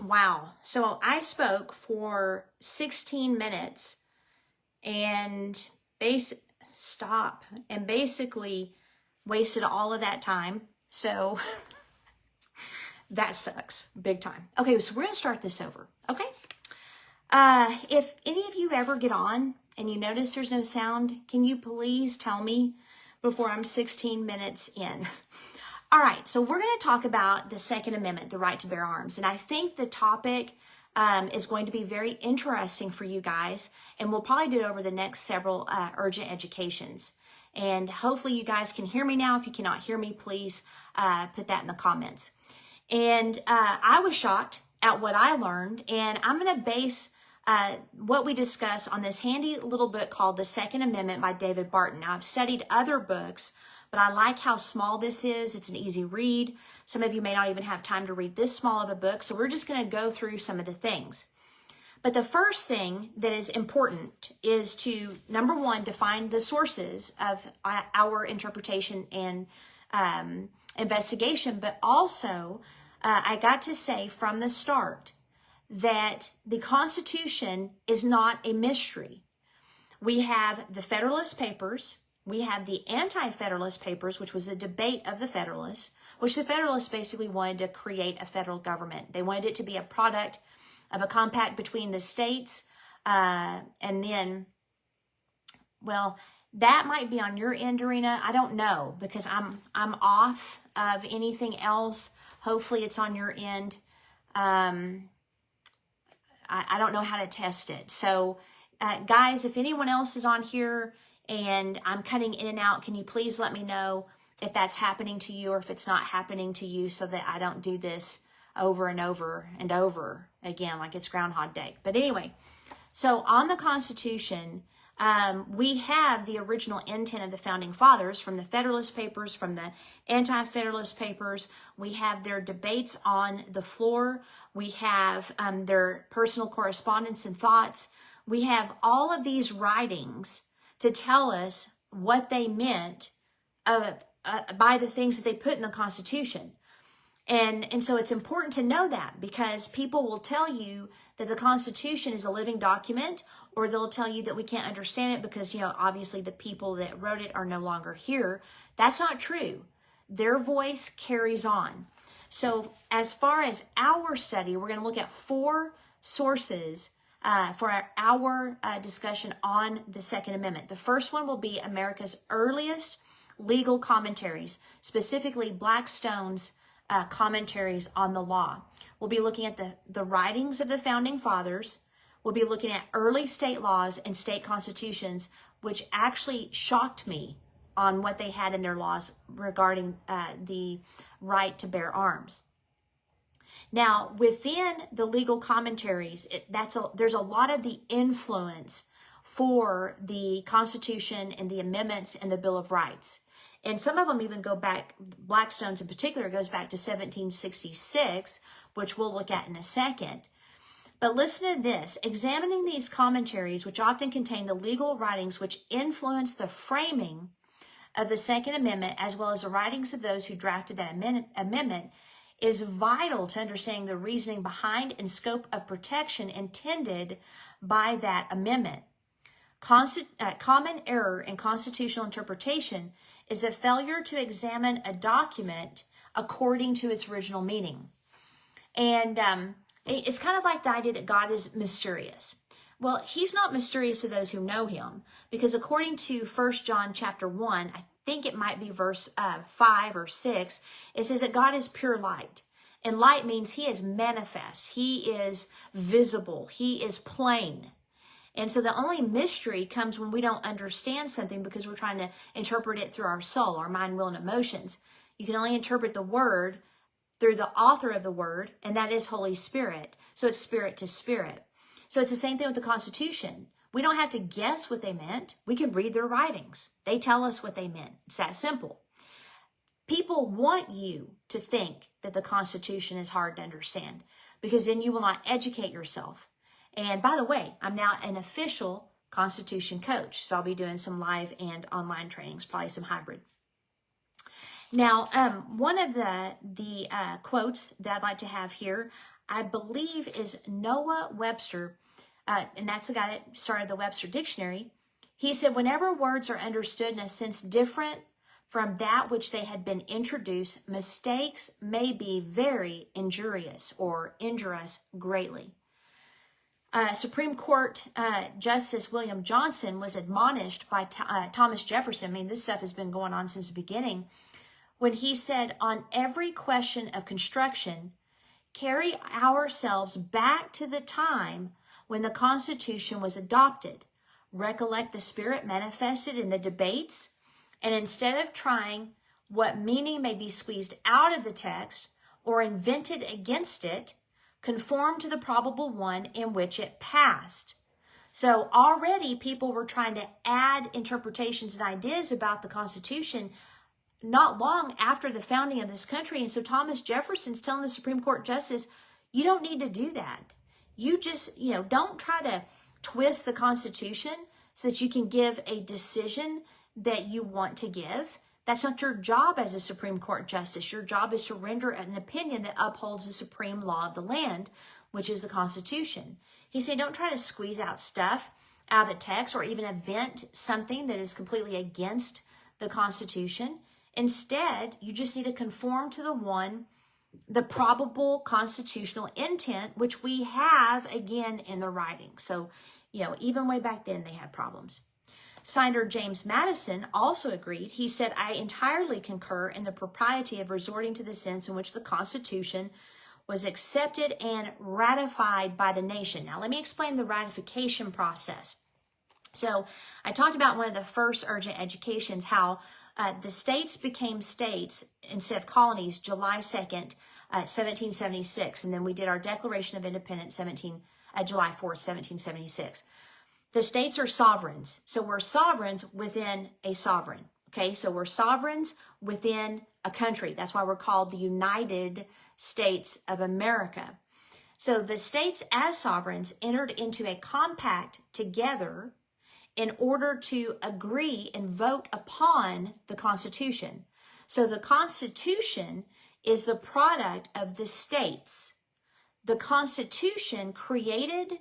Wow. So I spoke for 16 minutes and basically wasted all of that time. So that sucks big time. Okay, so we're going to start this over. Okay. If any of you ever get on and you notice there's no sound, can you please tell me before I'm 16 minutes in? All right, so we're going to talk about the Second Amendment, the right to bear arms. And I think the topic is going to be very interesting for you guys. And we'll probably do it over the next several urgent educations. And hopefully you guys can hear me now. If you cannot hear me, please put that in the comments. And I was shocked at what I learned. And I'm going to base what we discuss on this handy little book called The Second Amendment by David Barton. Now, I've studied other books, but I like how small this is. It's an easy read. Some of you may not even have time to read this small of a book, so we're just going to go through some of the things. But the first thing that is important is to, number one, define the sources of our interpretation and investigation, but also I got to say from the start that the Constitution is not a mystery. We have the Federalist Papers, we have the Anti-Federalist Papers, which was the debate of the Federalists, which the Federalists basically wanted to create a federal government. They wanted it to be a product of a compact between the states, and then, well, that might be on your end, Arena. I don't know, because I'm off of anything else. Hopefully it's on your end. I don't know how to test it. So, guys, if anyone else is on here and I'm cutting in and out, can you please let me know if that's happening to you or if it's not happening to you so that I don't do this over and over and over again like it's Groundhog Day. But anyway, so on the Constitution, we have the original intent of the Founding Fathers from the Federalist Papers, from the Anti-Federalist Papers. We have their debates on the floor. We have their personal correspondence and thoughts. We have all of these writings to tell us what they meant by the things that they put in the Constitution. And so it's important to know that, because people will tell you that the Constitution is a living document, or they'll tell you that we can't understand it because, obviously the people that wrote it are no longer here. That's not true. Their voice carries on. So as far as our study, we're going to look at 4 sources for our discussion on the Second Amendment. The first one will be America's earliest legal commentaries, specifically Blackstone's commentaries on the law. We'll be looking at the writings of the Founding Fathers. We'll be looking at early state laws and state constitutions, which actually shocked me on what they had in their laws regarding the right to bear arms. Now, within the legal commentaries, there's a lot of the influence for the Constitution and the amendments and the Bill of Rights. And some of them even go back, Blackstone's in particular, goes back to 1766, which we'll look at in a second. But listen to this. Examining these commentaries, which often contain the legal writings which influence the framing of the Second Amendment, as well as the writings of those who drafted that amendment, is vital to understanding the reasoning behind and scope of protection intended by that amendment. Common error in constitutional interpretation is a failure to examine a document according to its original meaning. And it's kind of like the idea that God is mysterious. Well, he's not mysterious to those who know him, because according to 1 John chapter 1, I think it might be verse 5 or 6, it says that God is pure light. And light means he is manifest, he is visible, he is plain. And so the only mystery comes when we don't understand something because we're trying to interpret it through our soul, our mind, will, and emotions. You can only interpret the word through the author of the word, and that is Holy Spirit. So it's spirit to spirit. So it's the same thing with the Constitution. We don't have to guess what they meant. We can read their writings. They tell us what they meant. It's that simple. People want you to think that the Constitution is hard to understand, because then you will not educate yourself. And by the way, I'm now an official Constitution coach, so I'll be doing some live and online trainings, probably some hybrid. Now, one of the quotes that I'd like to have here, I believe is Noah Webster, and that's the guy that started the Webster Dictionary. He said, whenever words are understood in a sense different from that which they had been introduced, mistakes may be very injurious or injure us greatly. Supreme Court Justice William Johnson was admonished by Thomas Jefferson. I mean, this stuff has been going on since the beginning. When he said, on every question of construction, carry ourselves back to the time when the Constitution was adopted. Recollect the spirit manifested in the debates, and instead of trying what meaning may be squeezed out of the text or invented against it, conform to the probable one in which it passed. So already people were trying to add interpretations and ideas about the Constitution not long after the founding of this country. And so Thomas Jefferson's telling the Supreme Court Justice, you don't need to do that. You just, don't try to twist the Constitution so that you can give a decision that you want to give. That's not your job as a Supreme Court Justice. Your job is to render an opinion that upholds the supreme law of the land, which is the Constitution. He said, don't try to squeeze out stuff out of the text or even invent something that is completely against the Constitution. Instead, you just need to conform to the probable constitutional intent, which we have again in the writing. So, even way back then they had problems. Senator James Madison also agreed. He said, I entirely concur in the propriety of resorting to the sense in which the Constitution was accepted and ratified by the nation. Now, let me explain the ratification process. So I talked about one of the first urgent educations, how the states became states instead of colonies July 2nd, 1776. And then we did our Declaration of Independence July 4th, 1776. The states are sovereigns. So we're sovereigns within a sovereign. Okay, so we're sovereigns within a country. That's why we're called the United States of America. So the states as sovereigns entered into a compact together in order to agree and vote upon the Constitution. So the Constitution is the product of the states. The Constitution created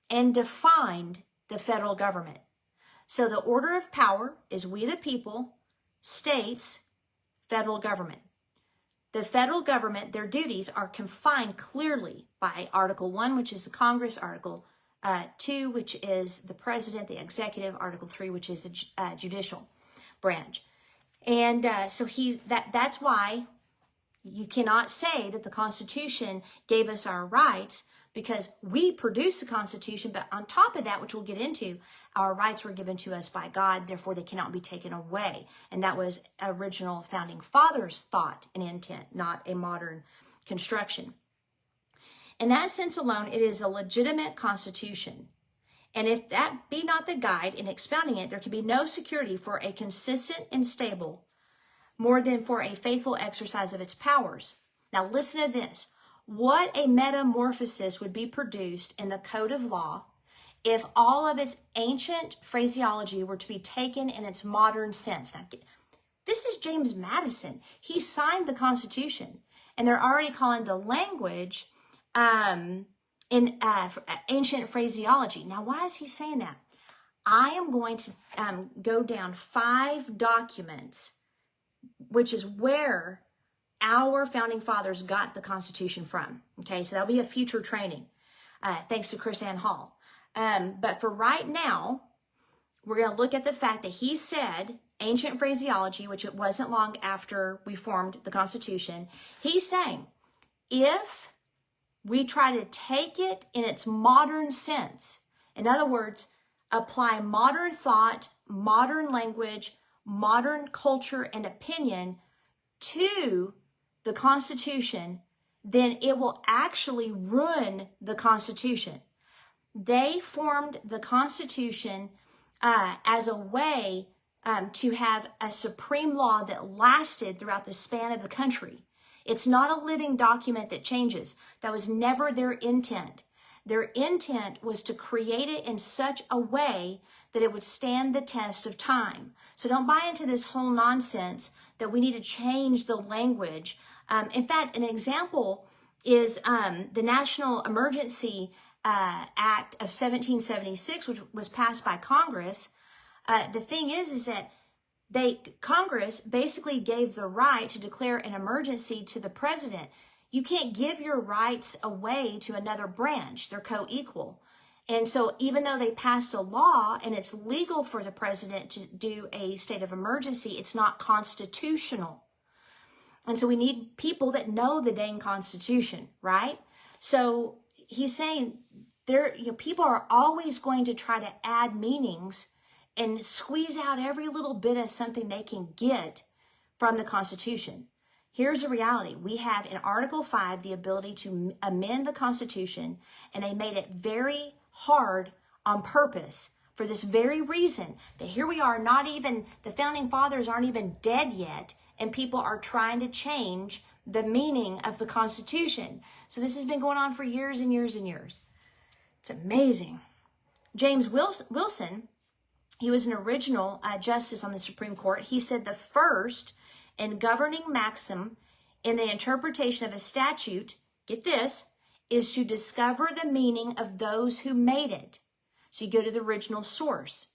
and defined the federal government. So the order of power is we the people, states, federal government. The federal government, their duties are confined clearly by Article 1, which is the Congress, Article 2, which is the president, the executive, Article 3, which is the judicial branch. And so that's why you cannot say that the Constitution gave us our rights, because we produce the Constitution, but on top of that, which we'll get into, our rights were given to us by God, therefore they cannot be taken away. And that was original founding fathers' thought and intent, not a modern construction. In that sense alone, it is a legitimate Constitution. And if that be not the guide in expounding it, there can be no security for a consistent and stable, more than for a faithful exercise of its powers. Now listen to this. What a metamorphosis would be produced in the code of law if all of its ancient phraseology were to be taken in its modern sense. Now, this is James Madison. He signed the Constitution, and they're already calling the language in ancient phraseology. Now, why is he saying that? I am going to go down 5 documents, which is where our founding fathers got the Constitution from. Okay, so that'll be a future training, thanks to Chris Ann Hall. But for right now, we're going to look at the fact that he said ancient phraseology, which it wasn't long after we formed the Constitution. He's saying if we try to take it in its modern sense, in other words, apply modern thought, modern language, modern culture and opinion to the Constitution, then it will actually ruin the Constitution. They formed the Constitution as a way to have a supreme law that lasted throughout the span of the country. It's not a living document that changes. That was never their intent. Their intent was to create it in such a way that it would stand the test of time. So don't buy into this whole nonsense that we need to change the language. In fact, an example is the National Emergency Act of 1776, which was passed by Congress. The thing is that Congress basically gave the right to declare an emergency to the president. You can't give your rights away to another branch. They're co-equal. And so even though they passed a law and it's legal for the president to do a state of emergency, it's not constitutional. And so we need people that know the dang Constitution, right? So he's saying people are always going to try to add meanings and squeeze out every little bit of something they can get from the Constitution. Here's the reality. We have in Article 5 the ability to amend the Constitution, and they made it very hard on purpose for this very reason that here we are, not even, the founding fathers aren't even dead yet, and people are trying to change the meaning of the Constitution. So this has been going on for years and years and years. It's amazing. James Wilson, he was an original justice on the Supreme Court. He said the first and governing maxim in the interpretation of a statute, get this, is to discover the meaning of those who made it. So you go to the original source.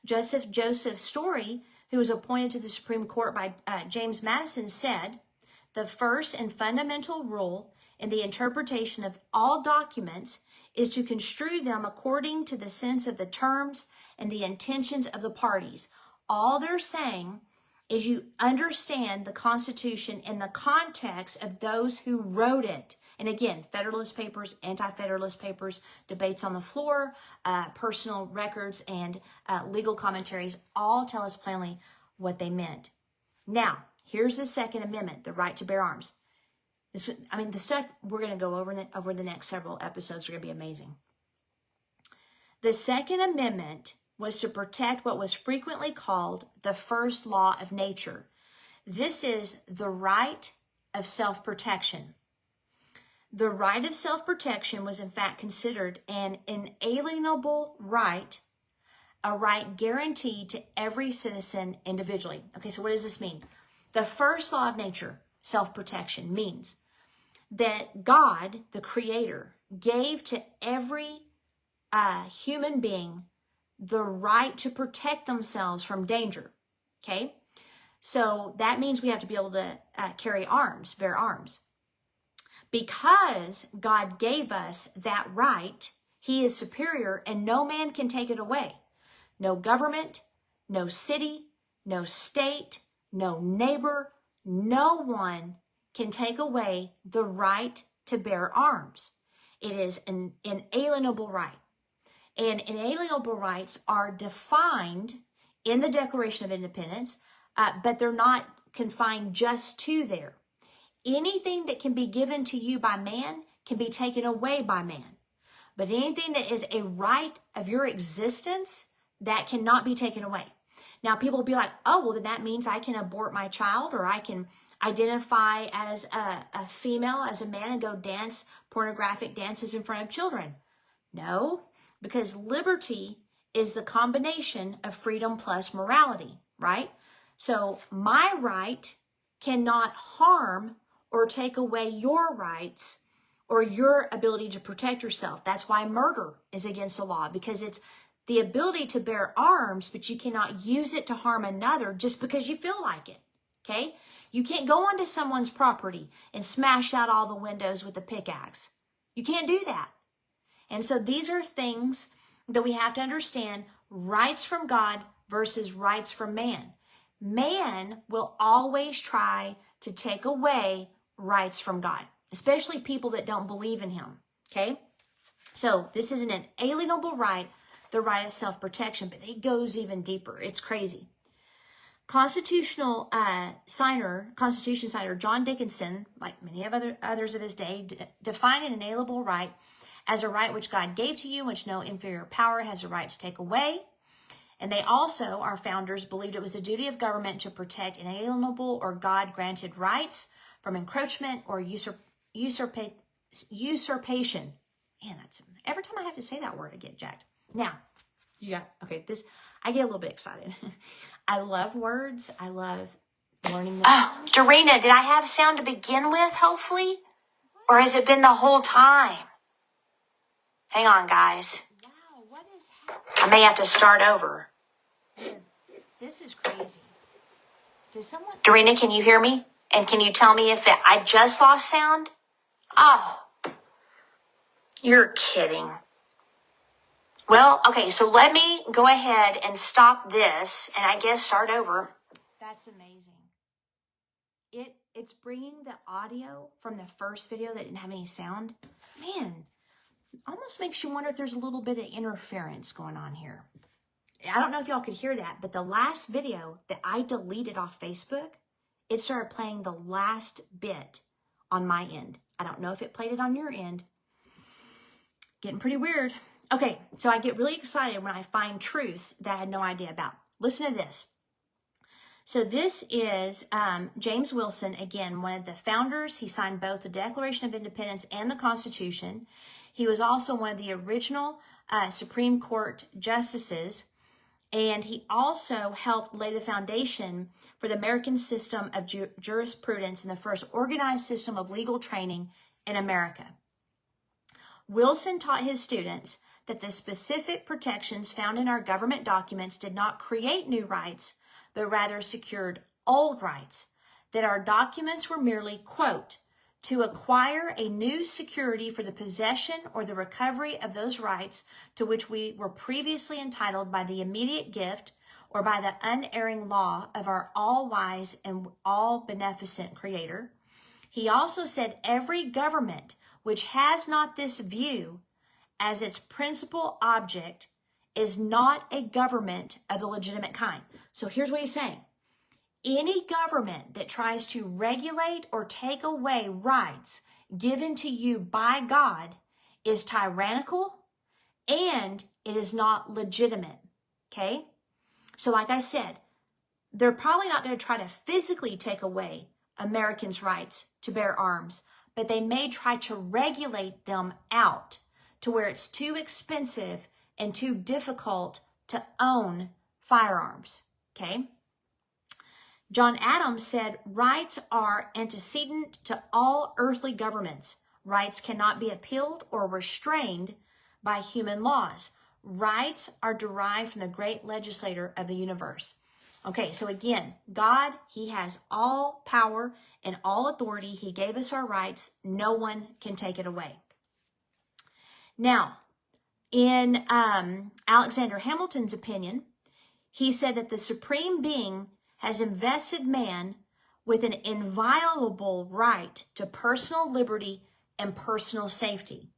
Joseph Story, who was appointed to the Supreme Court by James Madison, said, the first and fundamental rule in the interpretation of all documents is to construe them according to the sense of the terms and the intentions of the parties. All they're saying is you understand the Constitution in the context of those who wrote it. And again, Federalist Papers, Anti-Federalist Papers, debates on the floor, personal records, and legal commentaries all tell us plainly what they meant. Now, here's the Second Amendment, the right to bear arms. The stuff we're going to go over the next several episodes are going to be amazing. The Second Amendment was to protect what was frequently called the first law of nature. This is the right of self-protection. The right of self-protection was in fact considered an inalienable right, a right guaranteed to every citizen individually. Okay, so what does this mean? The first law of nature, self-protection, means that God, the Creator, gave to every human being the right to protect themselves from danger, okay? So that means we have to be able to carry arms, bear arms. Because God gave us that right, He is superior and no man can take it away. No government, no city, no state, no neighbor, no one can take away the right to bear arms. It is an inalienable right. And inalienable rights are defined in the Declaration of Independence, but they're not confined just to there. Anything that can be given to you by man can be taken away by man. But anything that is a right of your existence, that cannot be taken away. Now, people will be like, oh, well, then that means I can abort my child, or I can identify as a female, as a man, and go dance pornographic dances in front of children. No, because liberty is the combination of freedom plus morality, right? So my right cannot harm or take away your rights or your ability to protect yourself. That's why murder is against the law, because it's the ability to bear arms, but you cannot use it to harm another just because you feel like it, okay? You can't go onto someone's property and smash out all the windows with a pickaxe. You can't do that. And so these are things that we have to understand, rights from God versus rights from man. Man will always try to take away rights from God, especially people that don't believe in Him, okay? So this is an inalienable right, the right of self-protection, but it goes even deeper. It's crazy. Constitution signer John Dickinson, like many of others of his day, defined an inalienable right as a right which God gave to you, which no inferior power has a right to take away. And they also, our founders, believed it was the duty of government to protect inalienable or God-granted rights from encroachment or usurpation. Man, every time I have to say that word, I get jacked. Now, I get a little bit excited. I love words. I love learning them. Oh, Dorena, did I have sound to begin with, hopefully? Or has it been the whole time? Hang on, guys. Wow, what is happening? I may have to start over. This is crazy. Does someone... Dorena, can you hear me? And can you tell me if I just lost sound? Oh, you're kidding. Well, okay, so let me go ahead and stop this and I guess start over. That's amazing. It's bringing the audio from the first video that didn't have any sound. Man, almost makes you wonder if there's a little bit of interference going on here. I don't know if y'all could hear that, but the last video that I deleted off Facebook, it started playing the last bit on my end. I don't know if it played it on your end. Getting pretty weird. Okay, so I get really excited when I find truths that I had no idea about. Listen to this. So this is James Wilson, again, one of the founders. He signed both the Declaration of Independence and the Constitution. He was also one of the original Supreme Court justices. And he also helped lay the foundation for the American system of jurisprudence and the first organized system of legal training in America. Wilson taught his students that the specific protections found in our government documents did not create new rights, but rather secured old rights, that our documents were merely, quote, to acquire a new security for the possession or the recovery of those rights to which we were previously entitled by the immediate gift or by the unerring law of our all-wise and all-beneficent Creator. He also said every government which has not this view as its principal object is not a government of the legitimate kind. So here's what he's saying. Any government that tries to regulate or take away rights given to you by God is tyrannical and it is not legitimate, okay? So like I said, they're probably not going to try to physically take away Americans' rights to bear arms, but they may try to regulate them out to where it's too expensive and too difficult to own firearms, okay? John Adams said, rights are antecedent to all earthly governments. Rights cannot be appealed or restrained by human laws. Rights are derived from the great legislator of the universe. Okay, so again, God, he has all power and all authority. He gave us our rights. No one can take it away. Now, in Alexander Hamilton's opinion, he said that the supreme being has invested man with an inviolable right to personal liberty and personal safety.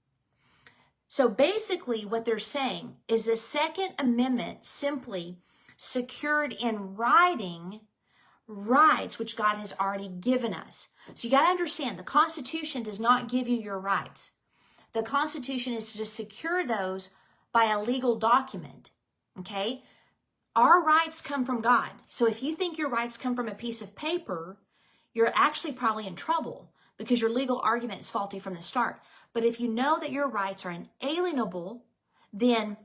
So basically what they're saying is the Second Amendment simply secured in writing rights which God has already given us. So you got to understand, the Constitution does not give you your rights. The Constitution is to secure those by a legal document, okay? Our rights come from God. So if you think your rights come from a piece of paper, you're actually probably in trouble because your legal argument is faulty from the start. But if you know that your rights are inalienable, then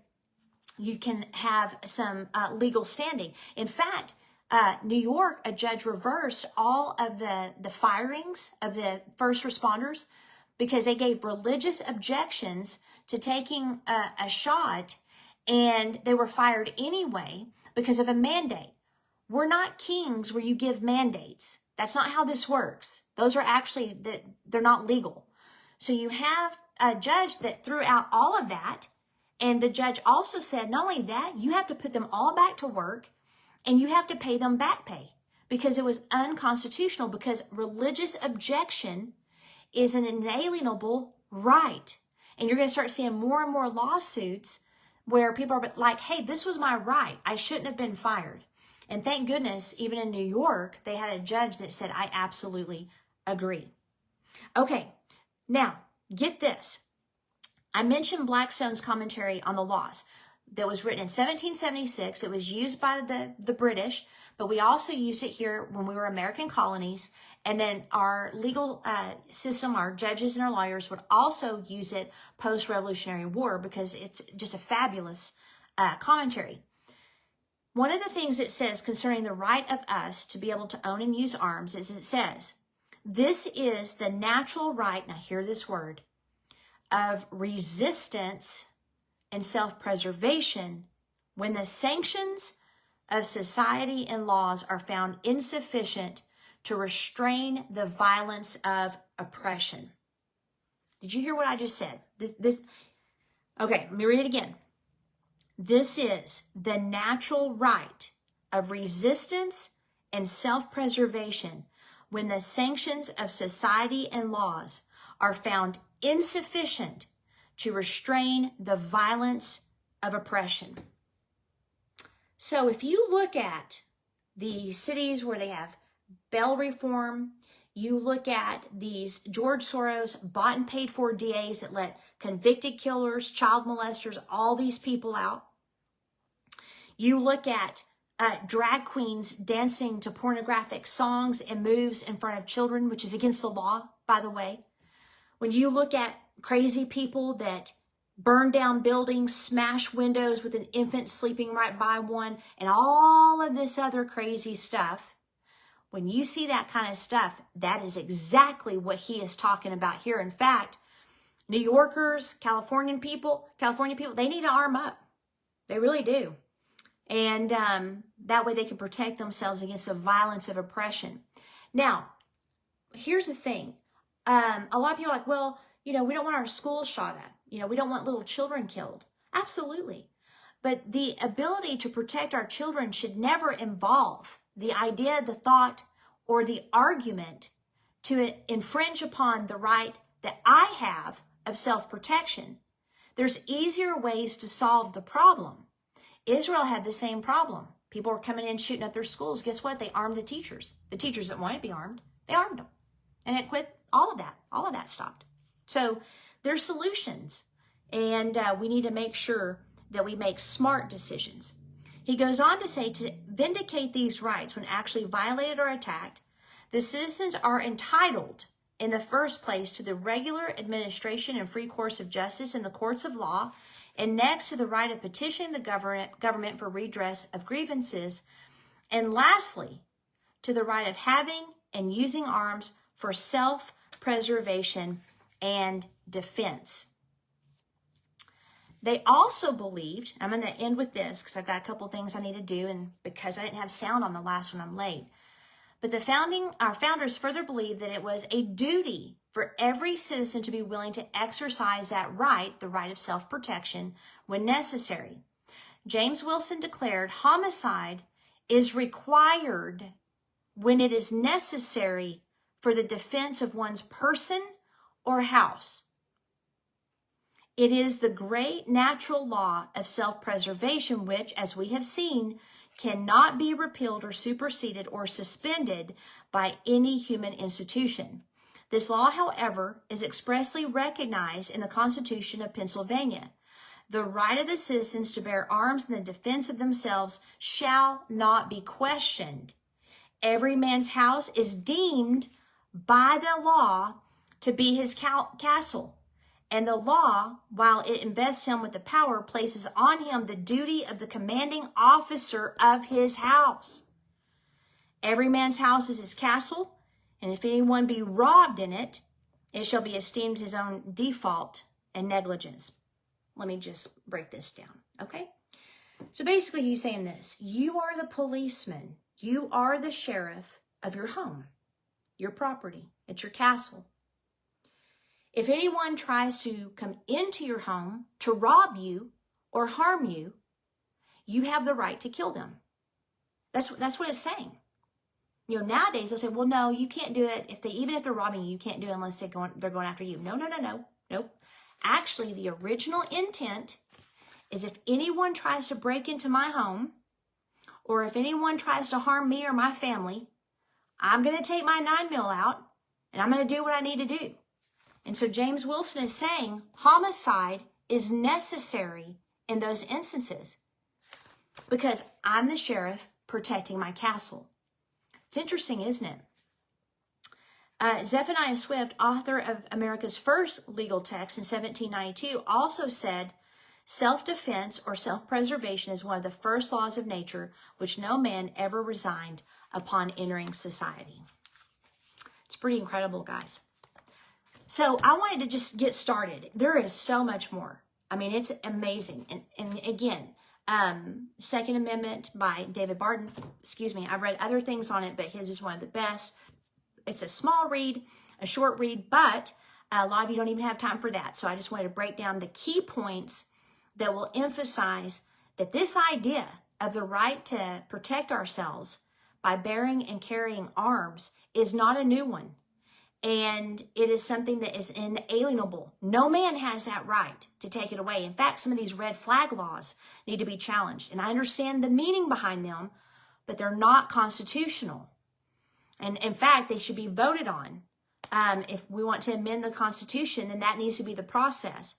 you can have some legal standing. In fact, New York, a judge reversed all of the firings of the first responders because they gave religious objections to taking a shot, and they were fired anyway because of a mandate. We're not kings where you give mandates. That's not how this works. Those are actually, they're not legal. So you have a judge that threw out all of that, and the judge also said, not only that, you have to put them all back to work, and you have to pay them back pay because it was unconstitutional, because religious objection is an inalienable right. And you're going to start seeing more and more lawsuits where people are like, hey, this was my right. I shouldn't have been fired. And thank goodness, even in New York, they had a judge that said, I absolutely agree. Okay, now get this. I mentioned Blackstone's commentary on the laws that was written in 1776. It was used by the British, but we also used it here when we were American colonies. And then our legal system, our judges and our lawyers would also use it post-Revolutionary War because it's just a fabulous commentary. One of the things it says concerning the right of us to be able to own and use arms is it says, This is the natural right, now hear this word, of resistance and self-preservation when the sanctions of society and laws are found insufficient to restrain the violence of oppression. Did you hear what I just said? Okay, let me read it again. This is the natural right of resistance and self-preservation when the sanctions of society and laws are found insufficient to restrain the violence of oppression. So if you look at the cities where they have bail reform, you look at these George Soros bought and paid for DAs that let convicted killers, child molesters, all these people out. You look at drag queens dancing to pornographic songs and moves in front of children, which is against the law, by the way. When you look at crazy people that burn down buildings, smash windows with an infant sleeping right by one, and all of this other crazy stuff, when you see that kind of stuff, that is exactly what he is talking about here. In fact, New Yorkers, California people, they need to arm up. They really do. And that way they can protect themselves against the violence of oppression. Now, here's the thing. A lot of people are like, well, we don't want our schools shot up. We don't want little children killed. Absolutely. But the ability to protect our children should never involve the idea, the thought, or the argument to infringe upon the right that I have of self-protection. There's easier ways to solve the problem. Israel had the same problem. People were coming in shooting up their schools. Guess what? They armed the teachers. The teachers that wanted to be armed, they armed them. And it quit all of that. All of that stopped. So there's solutions. And we need to make sure that we make smart decisions. He goes on to say, to vindicate these rights when actually violated or attacked, the citizens are entitled in the first place to the regular administration and free course of justice in the courts of law, and next to the right of petitioning the government for redress of grievances, and lastly, to the right of having and using arms for self-preservation and defense. They also believed, I'm going to end with this because I've got a couple things I need to do, and because I didn't have sound on the last one, I'm late. But our founders further believed that it was a duty for every citizen to be willing to exercise that right, the right of self-protection, when necessary. James Wilson declared, homicide is required when it is necessary for the defense of one's person or house. It is the great natural law of self-preservation which, as we have seen, cannot be repealed or superseded or suspended by any human institution. This law, however, is expressly recognized in the Constitution of Pennsylvania. The right of the citizens to bear arms in the defense of themselves shall not be questioned. Every man's house is deemed by the law to be his castle. And the law, while it invests him with the power, places on him the duty of the commanding officer of his house. Every man's house is his castle, and if anyone be robbed in it, it shall be esteemed his own default and negligence. Let me just break this down, okay? So basically he's saying this: you are the policeman, you are the sheriff of your home, your property, it's your castle. If anyone tries to come into your home to rob you or harm you, you have the right to kill them. That's what it's saying. Nowadays they'll say, well, no, you can't do it. Even if they're robbing you, you can't do it unless they're going after you. No. Nope. Actually, the original intent is if anyone tries to break into my home, or if anyone tries to harm me or my family, I'm going to take my 9mm out and I'm going to do what I need to do. And so James Wilson is saying homicide is necessary in those instances because I'm the sheriff protecting my castle. It's interesting, isn't it? Zephaniah Swift, author of America's first legal text in 1792, also said, self-defense or self-preservation is one of the first laws of nature which no man ever resigned upon entering society. It's pretty incredible, guys. So I wanted to just get started. There is so much more. I mean, it's amazing. And again, Second Amendment by David Barton. Excuse me. I've read other things on it, but his is one of the best. It's a small read, a short read, but a lot of you don't even have time for that. So I just wanted to break down the key points that will emphasize that this idea of the right to protect ourselves by bearing and carrying arms is not a new one. And it is something that is inalienable. No man has that right to take it away. In fact, some of these red flag laws need to be challenged. And I understand the meaning behind them, but they're not constitutional. And in fact, they should be voted on. If we want to amend the Constitution, then that needs to be the process.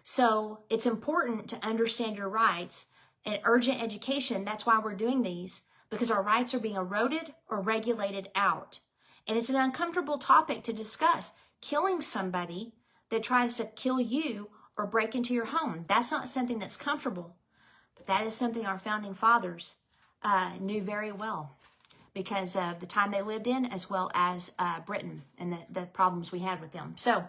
So it's important to understand your rights and urgent education. That's why we're doing these, because our rights are being eroded or regulated out. And it's an uncomfortable topic to discuss. Killing somebody that tries to kill you or break into your home. That's not something that's comfortable. But that is something our founding fathers knew very well because of the time they lived in, as well as Britain and the problems we had with them. So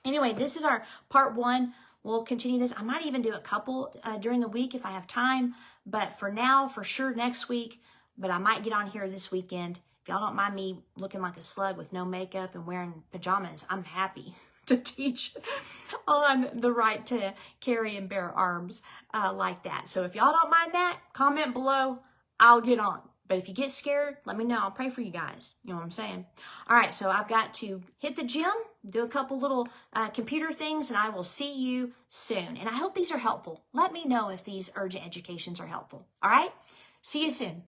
anyway, this is our part one. We'll continue this. I might even do a couple during the week if I have time. But for now, for sure next week. But I might get on here this weekend. If y'all don't mind me looking like a slug with no makeup and wearing pajamas, I'm happy to teach on the right to carry and bear arms like that. So if y'all don't mind that, comment below. I'll get on. But if you get scared, let me know. I'll pray for you guys. You know what I'm saying? All right, so I've got to hit the gym, do a couple little computer things, and I will see you soon. And I hope these are helpful. Let me know if these urgent educations are helpful. All right? See you soon.